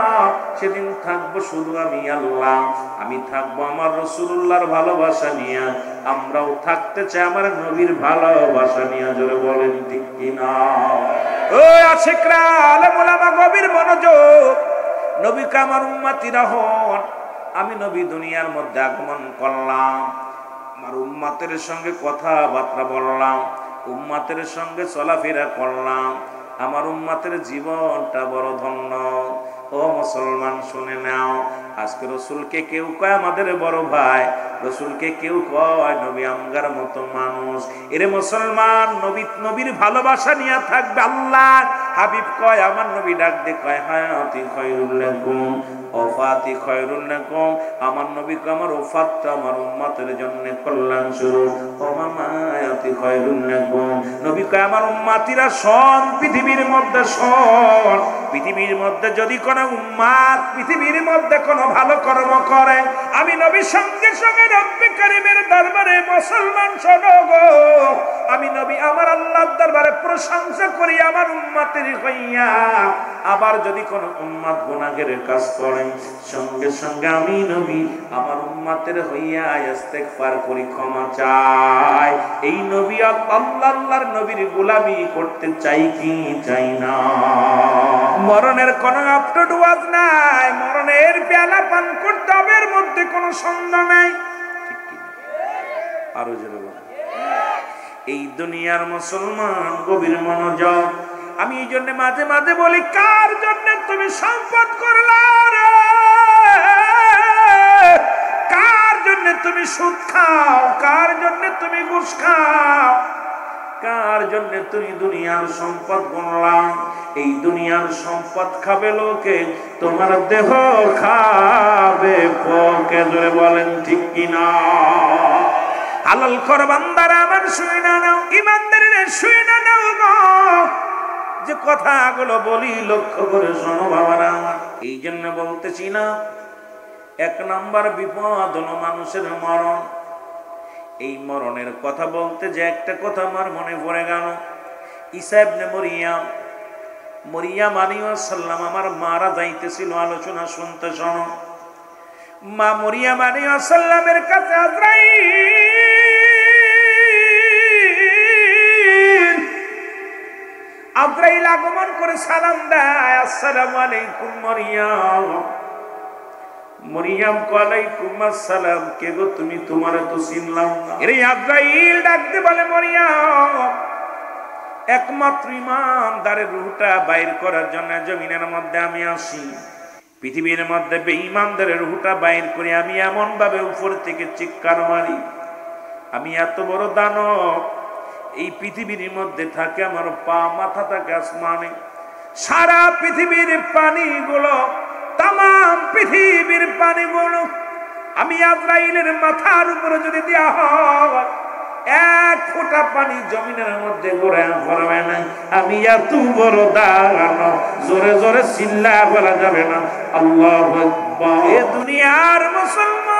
সেদিন থাকবো শুধু আমি আল্লাহ। আমি থাকবো আমার রাসূলুল্লাহর ভালোবাসা নিয়ে, আমরাও থাকতে চাই আমার নবীর ভালোবাসা নিয়ে। জোরে বলেন ঠিক কিনা? ও আশিকরা, আলেম ওলামা, গভীর মনোযোগ। নবীকে আমার উম্মতিরা হন। আমি নবী দুনিয়ার মধ্যে আগমন করলাম, আমার উম্মতের সঙ্গে কথাবার্তা বললাম, উম্মতের সঙ্গে চলাফেরা করলাম। আমার উম্মতের জীবনটা বড় ধন্য। ও মুসলমান শুনে নাও, আজকে রসুলকে কেউ কয় আমাদের বড় ভাই, রসুলকে কেউ কয় নবী আমগার মতো মানুষ। এরে মুসলমান, নবীর ভালোবাসা নিয়ে থাকবে। আল্লাহ হাবিব কয়, আমার নবী ডাক দে কয় হায়াতি খায়রুল লাকুম ওফাতি খায়রুল লাকুম। আমার নবী কয় আমার ওফাতটা আমার উম্মতের জন্য কল্যাণ স্বরূপ, ও মামায়াতি খায়রুল লাকুম। নবী কয় আমার উম্মতিরা শোন, পৃথিবীর মধ্যে শোন, পৃথিবীর মধ্যে যদি কোন উম্মত পৃথিবীর মধ্যে কোন ভালো কর্ম করে, আমি নবীর সঙ্গে সঙ্গে রব্বে কারীমের দরবারে মুসলমান শোনো গো, আমি নবী আমার আল্লাহর দরবারে প্রশংসা করি আমার উম্মতের হইয়া। আবার যদি কোন উম্মত গুনাহের কাজ করে, সঙ্গে সঙ্গে আমি নবী আমার উম্মতের হইয়া ইস্তেগফার করি, ক্ষমা চাই। এই নবী আল্লাহর নবীর গোলামি করতে চাই কি চাই না? মরণের কোন আপটুট ওয়াজ নাই, মরণের পেয়ালা পান করতে হবে, এর মধ্যে কোনো সন্দেহ নাই। আরো জোরে বলেন। এই দুনিয়ার মুসলমান গভীর মনোযোগ। আমি এই জন্য মাঝে মাঝে বলি, কার জন্য তুমি সম্পদ করলা রে? কার জন্য তুমি সুদ খাও? কার জন্য তুমি ঘুষ খাও? কার জন্য তুমি দুনিয়ার সম্পদ গণলাম? এই দুনিয়ার সম্পদ খাবে লোকে, তোমার দেহ খাবে পোকে। জোরে বলেন ঠিক কিনা? হালাল কর বান্দারা আমার শুই না নাও, ইমানদারের শুই না নাও গো। যে কথাগুলো বলি লক্ষ্য করে শোনো বাবারা আমার। এই জন্য বলতেছি না, 1 নাম্বার বিপদ হলো মানুষের মরণ। এই মরণের কথা বলতে যে একটা কথা আমার মনে পড়ে গেল। ঈসা ইবনে মরিয়াম আলাইহিস সালাম আমার মারা যাইতেছিল, আলোচনা শুনতে শোনো। মা মরিয়াম আলাইহিস সালামের কাছে আজরাইল আগমন করে সালাম দেয়, আসসালামু আলাইকুম মরিয়াম। মরিয়াম ওয়ালাইকুম আসসালাম। কে গো তুমি? তোমারে তো চিনলাম না। এরে আজরাইল ডাকতে বলে, মরিয়াম, একমাত্র ইমানদারের রূহটা বাইর করার জন্য জমিনের মধ্যে আমি আসি। পৃথিবীর মধ্যে বেঈমানদারের রূহটা বাইর করে আমি এমন ভাবে উপর থেকে চিৎকার মারি, আমি এত বড় দানব, এই পৃথিবীর মধ্যে থাকে আমার পা মাথা থাকে আসমানে। সারা পৃথিবীর পানিগুলো, তাম পৃথিবীর পানিগুলো আমি আজরাইলের মাথার উপরে যদি দেওয়া হয়, 1 ফোঁটা পানি জমিনের মধ্যে গড়ে পড়বে না। আমি এত বড় দানব, জোরে জোরে চিল্লা বলা যাবে না আল্লাহু আকবার। এ দুনিয়ার মুসলমান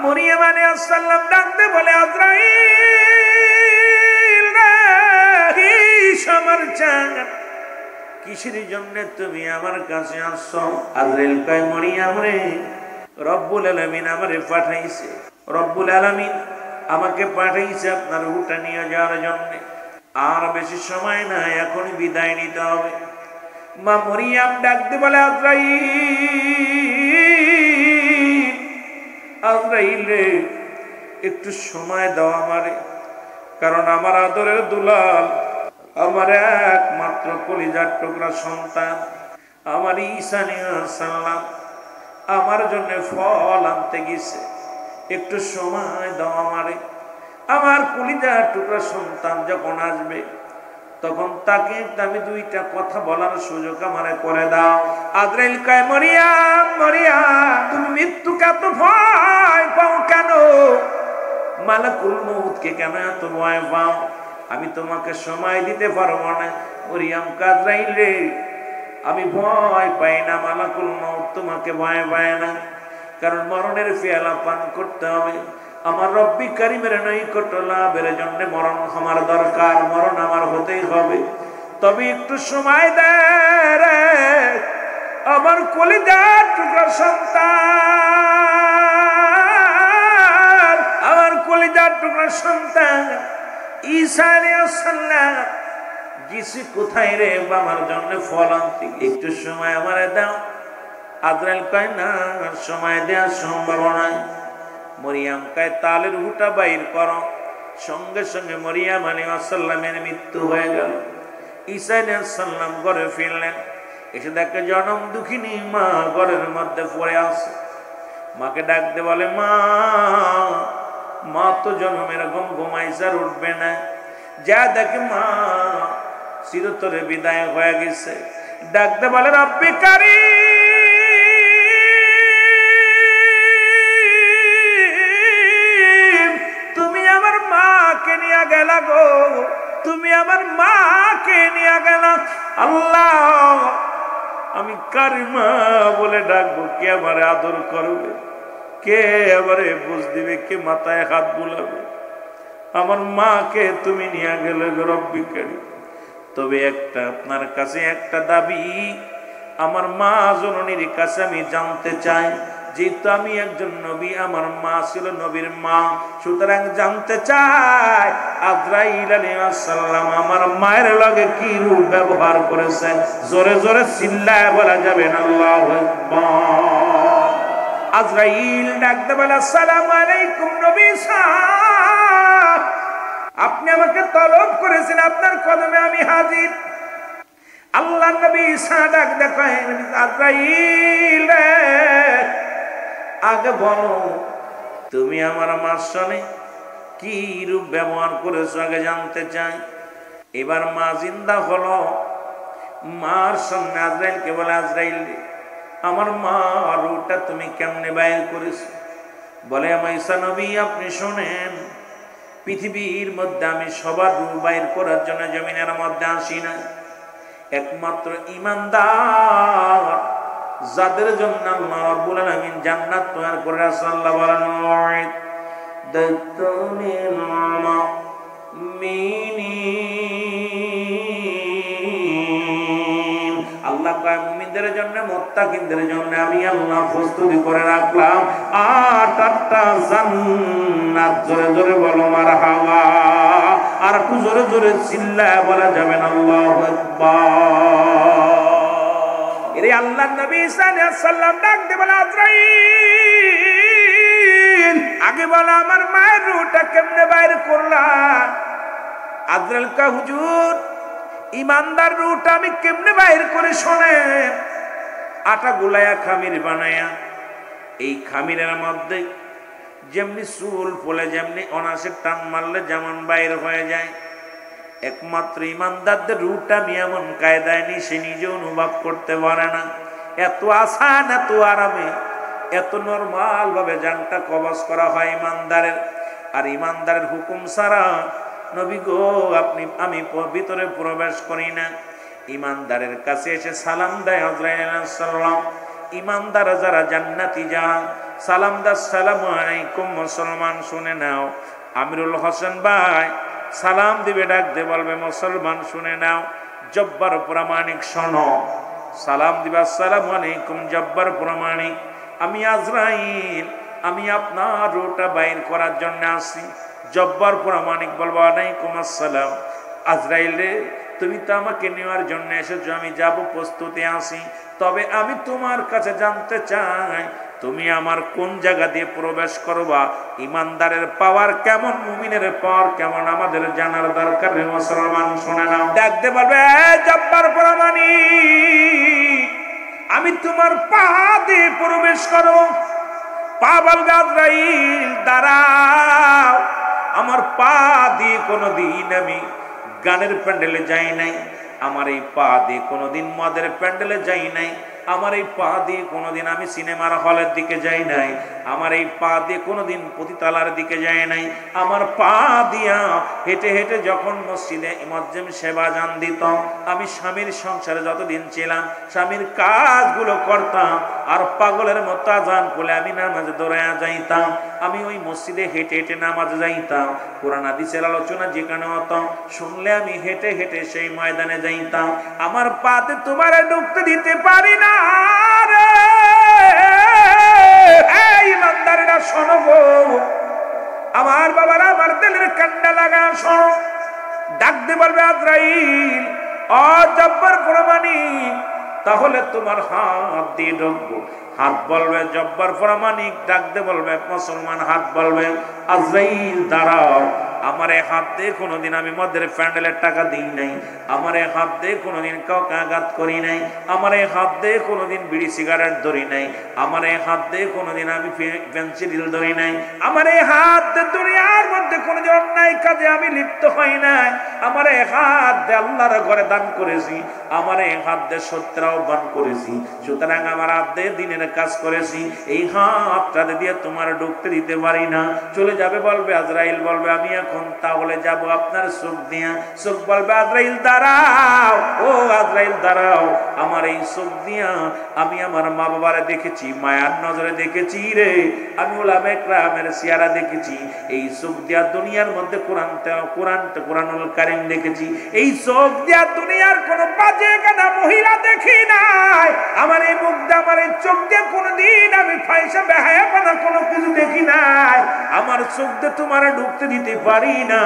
মরিয়ম আলাইহিস সালাম ডাকতে বলে, আজরাইল রে, কি আমার চান, কিসের জন্য তুমি আমার কাছে আসছো? আজরাইল কয়, মরিয়ম রে, রব্বুল আলামিন আমারে পাঠাইছে। রব্বুল আলামিন আমাকে পাঠাইছে আপনার রুহটা নিয়ে যাওয়ার জন্য। আর বেশি সময় নাই, এখনই বিদায় নিতে হবে। মা মরিয়াম ডাকতে বলে, আজরাইল, আজরাইল রে, একটু সময় দাও আমারে, কারণ আমার আদরের দুলাল, আমার একমাত্র কলিজার টুকরা সন্তান, আমার ঈসা আলাইহিস সালাম আমার জন্য ফল আনতে গেছে, একটু সময় দাও আমারে। আমার কলিজার টুকরা সন্তান যখন আসবে, তখন তাকে আমি দুইটা কথা বলার সুযোগ আমারে করে দাও। আজরাইল কয়, মরিয়াম, মরিয়াম, তুমি মৃত্যুকে এত ভয় পাও কেন? মালাকুল মউতকে কেন এত ভয় পাও? আমি তোমাকে সময় দিতে পারবো না। মরিয়াম কয়, আজরাইল রে, আমি ভয় পাই না, মালাকুল মউত তোমাকে ভয় পায় না, কারণ মরণের পেয়ালা পান করতে হবে। আমার রব্বি কারীমের নৈকট্য লাভের জন্য মরণ আমার দরকার, মরণ আমার হতেই হবে। তবে একটু সময় দে রে আমার কলিজার টুকরা সন্তান, আমার কলিজার টুকরা সন্তান ঈসা আলাইহিস সালাম গেছে কোথায় রে আমার জন্য ফল আনতে, একটু সময় আমারে দাও। আজরাইল কয়, না, সময় দেওয়া সম্ভব নয়। মরিয়াম কয়, তালের রুহটা বাইর করো। সঙ্গে সঙ্গে মরিয়াম আলাইহিস সালামের মৃত্যু হয়ে গেল। ঈসা আলাইহিস সালাম ঘরে ফিরলেন, এসে দেখে জনম দুঃখিনী মা ঘরের মধ্যে পড়ে আছে। মাকে ডাকতে বলে, মা, মা তো জনমের ঘুমাইছে, আর উঠবে না। যা দেখে মা চিরতরে বিদায় হয়ে গেছে। ডাকতে বলে, রব্বি কারীম, তুমি আমার মাকে নিয়ে গেলা গো, তুমি আমার মাকে নিয়ে গেলা। আল্লাহ, আমি কারিমা বলে ডাকবো, কে আমারে আদর করবে, কে আমারে বুঝ দিবে, কে মাথায় হাত বুলাবে? আমার মাকে তুমি নিয়ে গেলে রব্বি কারীম। তবে একটা আপনার কাছে একটা দাবি, আমার মা জননীর কাছে আমি জানতে চাই, যেহেতু আমি একজন নবী, আমার মা ছিল নবীর মা, সুতরাং জানতে চাই আজরাইল আলাইহিস সালাম আমার মায়ের লগে কি রূপ ব্যবহার করেছেন। জোরে জোরে চিল্লায় বলা যাবে না আল্লাহু আকবার। আজরাইল ডাকতে বলে, আসসালামু আলাইকুম নবী সাহেব, আপনি আমাকে তলব করেছেন, আপনার কদমে আমি হাজির। আল্লাহ নবী ঈসা ডাক দেখেন, আজরাইল আগে বলো, তুমি আমার মার সনে কি রূপ ব্যবহার করেছো, আগে জানতে চাই। এবার মা জিন্দা হলো, মার সামনে আজরাইলকে বলে, আজরাইল আমার মা রূপটা তুমি কেমনে বাইর করেছো? বলে, আমার ঈসা নবী আপনি শোনেন, পৃথিবীর মধ্যে আমি সবার রূপ বাইর করার জন্য জমিনের মধ্যে আসি না, একমাত্র ঈমানদার যাদের জন্য আল্লাহ রাব্বুল আলামিন জান্নাত তৈরি করে আল্লাহ বলেন, দাতুনিল মুমিনিন, আল্লাহ কয় মুমিনদের জন্য, মুত্তাকিনদের জন্য আমি আল্লাহ প্রস্তুতি করে রাখলাম 8টা জান্নাত। জোরে জোরে বলো মারহাবা। আর একটু জোরে জোরে চিল্লায় বলা যাবে না আল্লাহু আকবার। এরে আল্লাহর নবী ঈসা আলাইহিস সালাম ডাক দিয়ে বলে, আজরাইল আগে বলো আমার মায়ের রূহটা কেমনে বাইর করলা? আজরাইল কয়, হুজুর ঈমানদার রূহটা আমি কেমনে বাইর করে শোনেন। আটা গুলায়া খামির বানায়া, এই খামিরের মধ্যে যেমনি চুল ফলে, যেমনি অনাসে টান মারলে যেমন বাইর হয়ে যায়, একমাত্র ঈমানদারদের রূহটা আমি এমন কায়দায় নি সে নিজে অনুভব করতে পারে না। এত আসান, এত আরামে, এত নরমাল ভাবে জানটা কবজ করা হয় ঈমানদারের। আর ঈমানদারের হুকুম ছাড়া নবী গো আমি ভিতরে প্রবেশ করি না। ঈমানদারের কাছে এসে সালাম দেয় আজরাইল আলাইহিস সালাম। ঈমানদার যারা জান্নাতি যান সালাম দা, আসসালামু আলাইকুম মুসলমান শুনে নাও। আমিরুল হোসেন ভাই সালাম দিবে, ডাক দে বলবে, মুসলমান শুনে নাও। জব্বার প্রামাণিক শোনো, সালাম দিবে, আসসালামু আলাইকুম জব্বার প্রামাণিক, আমি আজরাইল, আমি আপনার রূহটা বাইর করার জন্য আসি। জব্বার প্রামাণিক বলবো আলাইকুম আসসালাম। আজরাইল রে, তুমি তো আমাকে নেওয়ার জন্য এসেছো, আমি যাব, প্রস্তুতি আছি, তবে আমি তোমার কাছে জানতে চাই তুমি আমার কোন জায়গা দিয়ে প্রবেশ করবা? ইমানদারের পাওয়ার কেমন, মুমিনের পাওয়ার কেমন, আমাদের জানার দরকার। মুসলমান শুনে নাও, ডাকতে বলবে জব্বার প্রামাণিক, আমি তোমার পা দিয়ে প্রবেশ করব। পা বলবে আজরাইল দাঁড়াও, আমার পা দিয়ে কোনোদিন আমি গানের প্যান্ডেলে যাই নাই, আমার এই পা দিয়ে কোনোদিন মদের প্যান্ডেলে যাই নাই, আমার এই পা দিয়ে কোনোদিন আমি সিনেমার হলের দিকে যাই নাই, আমার এই পা দিয়ে কোনোদিন পতিতালার দিকে যাই নাই, আমার পা দিয়া হেঁটে হেঁটে যখন মসজিদে মুয়াজ্জিন সেবা জান দিত, আমি স্বামীর সংসারে যতদিন ছিলাম স্বামীর কাজগুলো করতাম, আর পাগলের মতো আজান বলে আমি নামাজে দৌড়াইয়া যাইতাম, আমি ওই মসজিদে হেঁটে হেঁটে নামাজে যাইতাম, কোরআন হাদিসের আলোচনা যেখানে হতো শুনলে আমি হেঁটে হেঁটে সেই ময়দানে যাইতাম। আমার পাতে তোমার ঢুকতে দিতে পারি না রে। এই ইমানদারেরা শোনো গো, আমার বাবারা, আমার দিলের কান্না লাগা শোনো। ডাকতে বলবে আজরাইল, ও জব্বার প্রামাণিক, তাহলে তোমার হাত দিয়ে ঢুকবো। হাত বলবে জব্বার প্রামাণিক, ডাকতে বলবে মুসলমান, হাত বলবে আজরাইল দাঁড়াও, আমার এই হাত দিয়ে কোনোদিন আমি মদের প্যান্ডেলের টাকা দিই নাই, আমার এই হাত দিয়ে কোনোদিন কাউকে আঘাত করি নাই, আমার এই হাত দিয়ে কোনোদিন বিড়ি সিগারেট ধরি নাই, আমার এই হাত দিয়ে কোনোদিন আমি পেন্সিল ধরি নাই, আমার এই হাত দিয়ে দুনিয়ার মধ্যে কোনোদিন অন্যায় কাজে আমি লিপ্ত হই নাই, আমার এই হাত দিয়ে আল্লাহর ঘরে দান করেছি, আমার এই হাত দিয়ে সত্যের আহ্বান করেছি, সুতরাং আমার হাত দিয়ে দিনের কাজ করেছি, এই হাতটা দিয়ে তোমার ঢুকতে দিতে পারি না। চলে যাবে বলবে আজরাইল, বলবে আমি এখন তাহলে যাব আপনার চোখ দিয়া। চোখ বলবে আজরাইল দাঁড়াও, ও আজরাইল দাঁড়াও, আমার এই চোখ দিয়া আমি আমার মা বাবারে দেখেছি, মায়ার নজরে দেখেছি রে, আমি উলামায়ে কেরামের সিয়ারা দেখেছি, এই চোখ দিয়া দুনিয়ার মধ্যে কোরআনুল কারীম দেখেছি, এই চোখ দিয়া দুনিয়ার কোন বাজে গানা মহিলা দেখি নাই, আমার এই মুখ দিয়ে, আমার এই চোখ দিয়ে কোনদিন আমি ফাইসা বেহায়াপনা কোনো কিছু দেখি নাই, আমার চোখ দিয়ে তোমার ঢুকতে দিতে পারি না।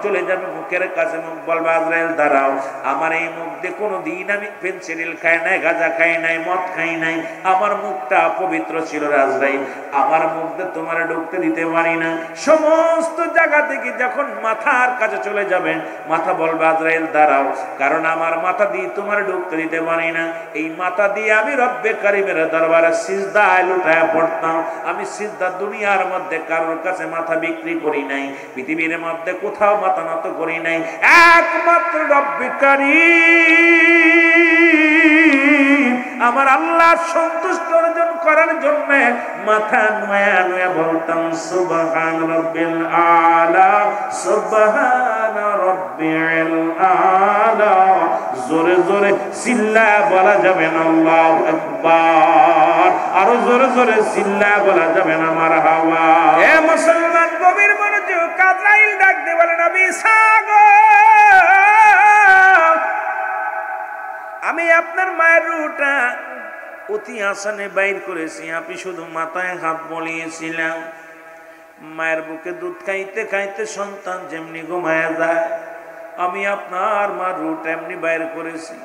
চলে যাবে মুখের কাছে, মুখ বলবে আজরাইল দাঁড়াও, আমার এই মুখ দিয়ে কোনোদিন আমি পেন্সিল খাই নাই, গাঁজা খাই নাই, মদ খাই নাই, আমার মুখটা পবিত্র ছিল আজরাইল, আমার মুখ দিয়ে তোমার ঢুকতে দিতে পারি না। সমস্ত জায়গা থেকে যখন মাথার কাছে চলে যাবেন, মাথা বলবে আজরাইল দাঁড়াও, কারণ আমার মাথা দিয়ে তোমার ঢুকতে দিতে পারি না, এই মাথা দিয়ে আমি রব্বে কারিমের দরবারে সিজদায় লুটায়া পড়তাম, আমি সিজদা দুনিয়ার মধ্যে কারোর কাছে মাথা বিক্রি করি নাই, পৃথিবীর মধ্যে কোথাও মাথা নত করি নাই, একমাত্র রব্বে কারীম আমার আল্লাহ সন্তুষ্ট অর্জন করার জন্য মাথা নয়া নয়া বলতাম সুবহান রাব্বিল আলা, সুবহান রাব্বিল আলা। জোরে জোরে চিল্লা বলা যাবে না আল্লাহু আকবার, আরো জোরে জোরে চিল্লা বলা যাবে না মারহাবা। এ মুসলমান গভীর মনোযোগ, আজরাইল ডাক দিয়ে বলে নবী সাগো, আমি আপনার মায়ের রুহটা অতি আসানে বাইর করেছি, আপনি শুধু মাথায় হাত বলিয়েছিলাম, মায়ের বুকে দুধ খাইতে খাইতে সন্তান যেমনি ঘুমায়া যায়, আমি আপনার মার রুহটা এমনি বাইর করেছি।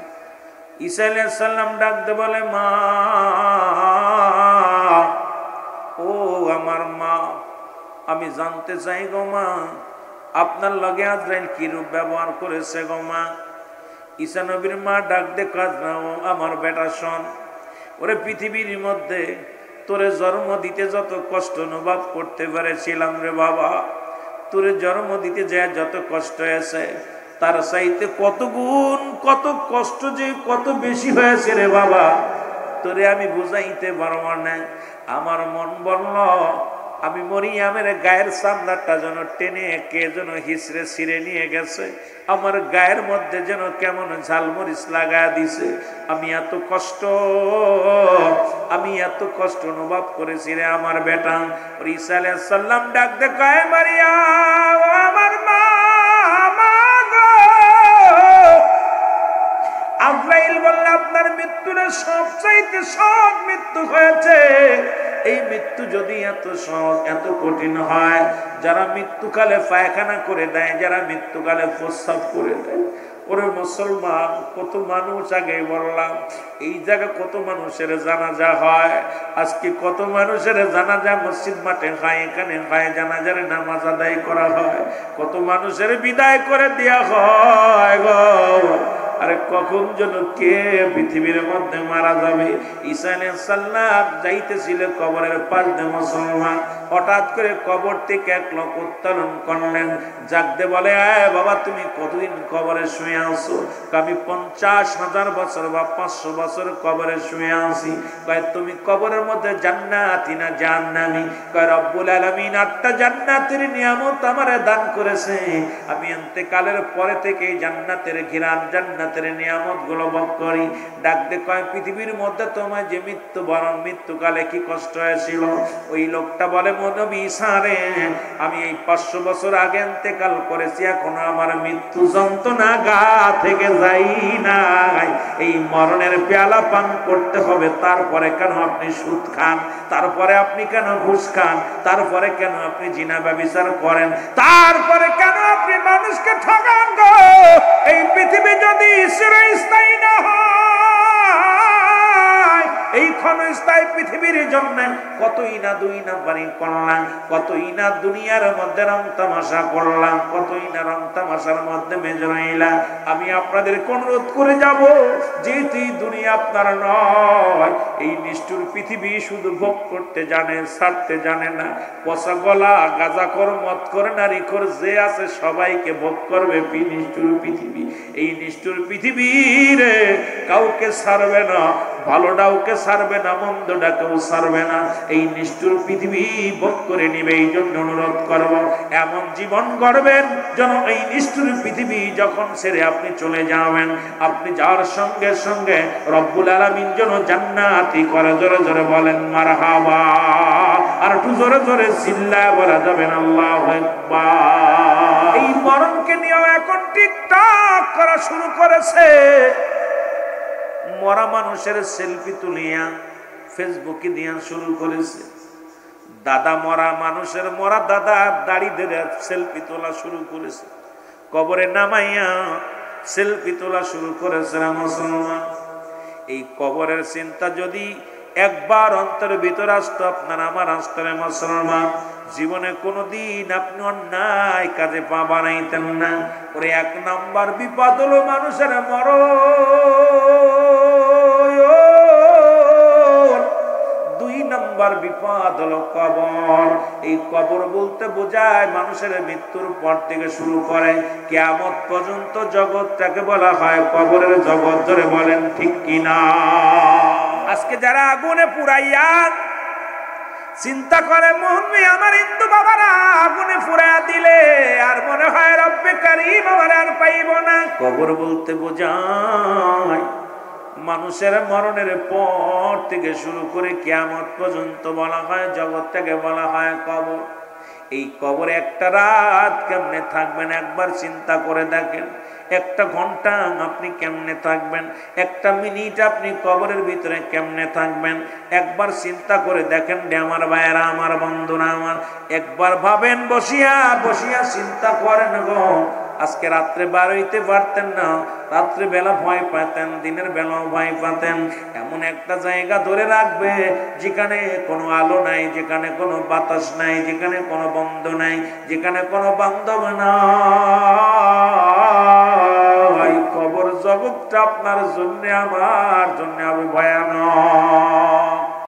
ঈসা আলাইহিস সালাম ডাকতে বলে মা, ও আমার মা, আমি জানতে চাই গো মা, আপনার লগে আজরাইল কি রূপ ব্যবহার করেছে গো মা। ঈসা নবীর মা ডাক দে কাজ না, আমার বেটা শোন, ওরে পৃথিবীর মধ্যে তোরে জন্ম দিতে যত কষ্ট অনুভব করতে পেরেছিলাম রে বাবা, তোরে জন্ম দিতে যায় যত কষ্ট হয়েছে, তার চাইতে কত গুণ কত কষ্ট যে কত বেশি হয়েছে রে বাবা, তোরে আমি বুঝাইতে পারবো না। আমার মন বলল আমি মরিয়ামের গায়ের চামড়াটা যেন টেনে কে যেন হিসড়ে ছিঁড়ে নিয়ে গেছে, আমার গায়ের মধ্যে যেন কেমন ঝালমরিচ লাগায় দিছে, আমি এত কষ্ট অনুভব করেছি রে আমার বেটা। ঈসা আলাইহিস সালাম ডাক দে কয় মারিয়াম, আমার মা, আজরাইল বলল আপনার মৃত্যুটা সবচাইতে সব মৃত্যু হয়েছে, এই মৃত্যু যদি এত সহজ এত কঠিন হয়, যারা মৃত্যুকালে পায়খানা করে দেয়, যারা মৃত্যুকালে প্রস্রাব করে দেয়, ওরে মুসলমান কত মানুষ, আগে বললাম এই জায়গা কত মানুষের জানাজা হয়, আজকে কত মানুষের জানাজা মসজিদ মাঠে হয়, এখানে হয়, জানাজার নামাজ আদায় করা হয়, কত মানুষের বিদায় করে দেয়া হয় গো। আরে কখন যেন কে পৃথিবীর মধ্যে মারা যাবে। ঈসা আলাইহিস সালাম যাইতেছিল কবরের পাশ দিয়ে, মুসলমান হঠাৎ করে কবর থেকে এক লোক উত্তোলন করলেন, জাগতে বলে, আয় বাবা তুমি কতদিন কবরে শুয়ে আছো? আমি 50,000 বছর বা 500 বছর কবরে শুয়ে আছি। কয় তুমি কবরের মধ্যে জান্নাতি না জাহান্নামী? কয় রব্বুল আলামিন 8টা জান্নাতের নিয়ামত আমারে দান করেছে, আমি ইন্তেকালের পরে থেকে জান্নাতের ঘিরান জান্নাতের নিয়ামত গুলো ভোগ করি। ডাকতে কয় পৃথিবীর মধ্যে তোমার যে মৃত্যুবরণ, মৃত্যুকালে কি কষ্ট হয়েছিল? ওই লোকটা বলে, নবী ঈসা রে, আমি এই 500 বছর আগে ইন্তেকাল করেছি, এখনো আমার মৃত্যু যন্ত্রণা গা থেকে যাই নাই। এই মরণের পেয়ালা পান করতে হবে, তারপরে কেন আপনি সুদ খান? তারপরে আপনি কেন ঘুষ খান? তারপরে কেন আপনি জিনা ব্যভিচার করেন? তারপরে কেন আপনি মানুষকে ঠকান গো? এই পৃথিবী যদি চিরস্থায়ী না হয়, এই ক্ষণস্থায়ী পৃথিবীর জন্য কতই না দুই নাম্বারি করলাম, কতই না দুনিয়ার মধ্যে রং তামাশা করলাম, কতই না রং তামাশার মধ্যে মেজর হইলাম। আমি আপনাদের অনুরোধ করে যাব, যেহেতু দুনিয়া আপনার নয়, এই নিষ্ঠুর পৃথিবী শুধু ভোগ করতে জানে, ছাড়তে জানে না। পচা গলা গাঁজাখোর, মদখোর, নারীখোর যে আছে সবাইকে ভোগ করবে নিষ্ঠুর পৃথিবী। এই নিষ্ঠুর পৃথিবীর কাউকে ছাড়বে না, ভালোটাকে ছাড়বে না, মন্দটাকেও ছাড়বে না। এই নিষ্ঠুর পৃথিবী ভোগ করে নিবে। এই জন্য অনুরোধ করব, এমন জীবন গড়বেন যেন এই নিষ্ঠুর পৃথিবী যখন ছেড়ে আপনি চলে যাবেন, আপনি যাওয়ার সঙ্গে সঙ্গে রব্বুল আলামিন যেন জান্নাতি করে। জোরে জোরে বলেন মারহাবা। আর একটু জোরে জোরে চিল্লায় বলা যাবেন আল্লাহু আকবার। এই মরণকে নিয়েও এখন টিকটক করা শুরু করেছে। মরা মানুষের সেলফি তুলিয়া ফেসবুকে দিয়া শুরু করেছে। দাদা মরা মানুষের, মরা দাদা দাড়ি ধরে সেলফি তোলা শুরু করেছে। কবরে নামাইয়া সেলফি তোলা শুরু করেছে মুসলমান। এই কবরের চিন্তা যদি একবার অন্তরের ভিতর আসতো, আপনার আমার অন্তরে মুসলমান, জীবনে কোনোদিন আপনি অন্যায় কাজে পা বানাইতেন না। ওরে 1 নাম্বার বিপদ হলো মানুষের মরণ, 2 নাম্বার বিপদ হলো কবর। এই কবর বলতে বোঝায় মানুষের মৃত্যুর পর থেকে শুরু করে কিয়ামত পর্যন্ত জগৎটাকে বলা হয় কবরের জগৎ। ধরে বলেন ঠিক কিনা? আজকে যারা আগুনে পুরাইয়া চিন্তা করে, মোহনবী আমার হিন্দু বাবারা আগুনে পুরাইয়া দিলে আর মনে হয় রব্বে কারীম আমার আর পাইব না। কবর বলতে বোঝায় মানুষের মরণের পর থেকে শুরু করে কিয়ামত পর্যন্ত বলা হয় জগৎটাকে বলা হয় কবর। এই কবরে একটা রাত কেমনে থাকবেন একবার চিন্তা করে দেখেন। 1 ঘন্টা আপনি কেমনে থাকবেন, 1 মিনিট আপনি কবরের ভিতরে কেমনে থাকবেন, একবার চিন্তা করে দেখেন রে আমার ভাইয়েরা, আমার বন্ধুরা আমার। একবার ভাবেন, বসিয়া বসিয়া চিন্তা করেন গো। আজকে রাত্রে বার হইতে পারতেন না, রাত্রে বেলা ভয় পাতেন, দিনের বেলাও ভয় পাতেন। এমন একটা জায়গা ধরে রাখবে যেখানে কোনো আলো নাই, যেখানে কোনো বাতাস নাই, যেখানে কোনো বন্ধ নাই, যেখানে কোনো বান্ধব নাই। কবর জগৎটা আপনার জন্য আমার জন্য হবে ভয়ানক।